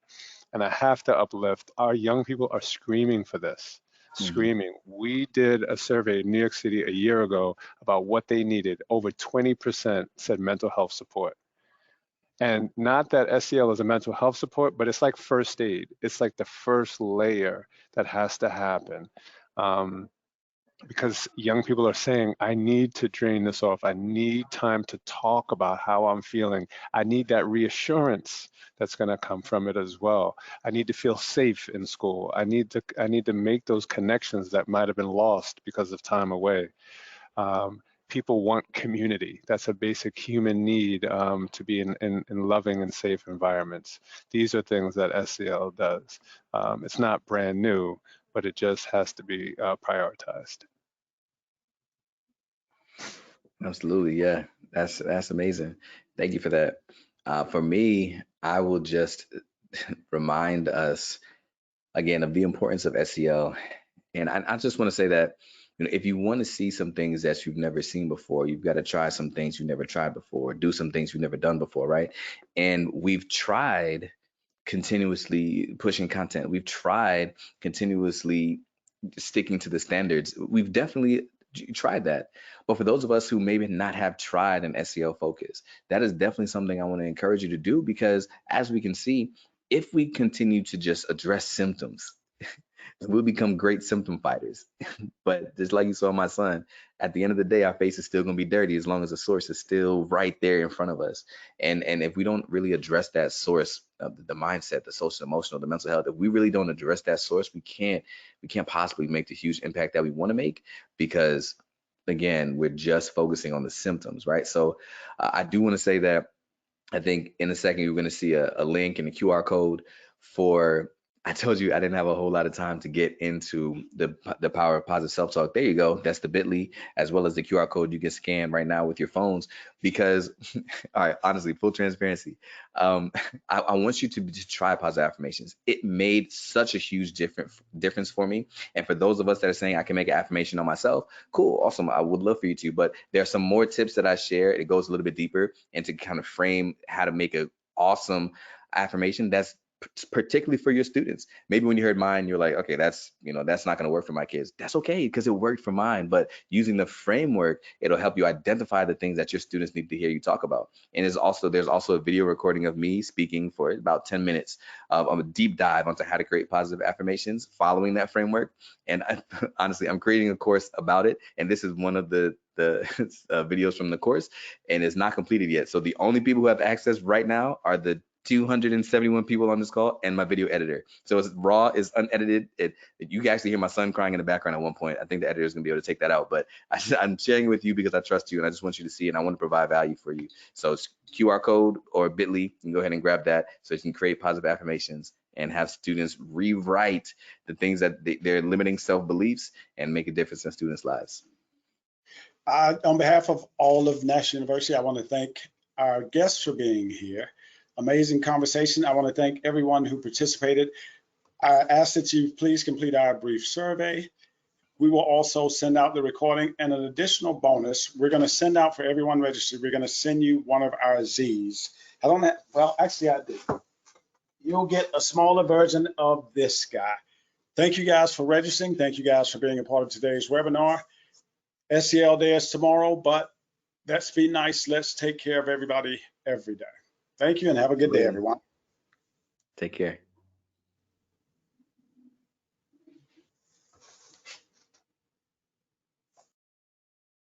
And I have to uplift, our young people are screaming for this, screaming. We did a survey in New York City a year ago about what they needed. Over 20% said mental health support. And not that SEL is a mental health support, but it's like first aid. It's like the first layer that has to happen. Because young people are saying, I need to drain this off. I need time to talk about how I'm feeling. I need that reassurance that's going to come from it as well. I need to feel safe in school. I need to make those connections that might have been lost because of time away. People want community. That's a basic human need to be in loving and safe environments. These are things that SEL does. It's not brand new, but it just has to be prioritized. Absolutely, yeah. That's amazing. Thank you for that. For me, I will just remind us again of the importance of SEL. And I just want to say that, you know, if you want to see some things that you've never seen before, you've got to try some things you've never tried before, do some things you've never done before, right? And we've tried continuously pushing content. We've tried continuously sticking to the standards. We've definitely tried that. But for those of us who maybe not have tried an SEL focus, that is definitely something I want to encourage you to do, because as we can see, if we continue to just address symptoms, we'll become great symptom fighters. But just like you saw my son, at the end of the day, our face is still going to be dirty as long as the source is still right there in front of us. And if we don't really address that source, the mindset, the social emotional, the mental health, if we really don't address that source, we can't possibly make the huge impact that we want to make, because again, we're just focusing on the symptoms, right? So I do want to say that I think in a second you're going to see a link and a QR code for I told you I didn't have a whole lot of time to get into the power of positive self-talk. There you go. That's the bit.ly, as well as the QR code you can scan right now with your phones. Because, all right, honestly, full transparency, I want you to try positive affirmations. It made such a huge difference for me. And for those of us that are saying I can make an affirmation on myself, cool, awesome. I would love for you to. But there are some more tips that I share. It goes a little bit deeper into kind of frame how to make an awesome affirmation that's particularly for your students. Maybe when you heard mine, you're like, okay, that's not going to work for my kids. That's okay, because it worked for mine. But using the framework, it'll help you identify the things that your students need to hear you talk about. And there's also a video recording of me speaking for about 10 minutes of a deep dive onto how to create positive affirmations following that framework. And honestly, I'm creating a course about it. And this is one of the videos from the course, and it's not completed yet. So the only people who have access right now are the 271 people on this call and my video editor. So it's raw, is unedited. You can actually hear my son crying in the background at one point. I think the editor is gonna be able to take that out, but I'm sharing it with you because I trust you and I just want you to see, and I want to provide value for you. So it's QR code or bit.ly. You can go ahead and grab that so you can create positive affirmations and have students rewrite the things that they're limiting self-beliefs and make a difference in students' lives. On behalf of all of National University, I want to thank our guests for being here. Amazing conversation. I want to thank everyone who participated. I ask that you please complete our brief survey. We will also send out the recording, and an additional bonus, we're going to send out for everyone registered. We're going to send you one of our Z's. I don't have, well, actually I did. You'll get a smaller version of this guy. Thank you guys for registering. Thank you guys for being a part of today's webinar. SEL Day is tomorrow, but let's be nice. Let's take care of everybody every day. Thank you and have a good day, everyone. Take care.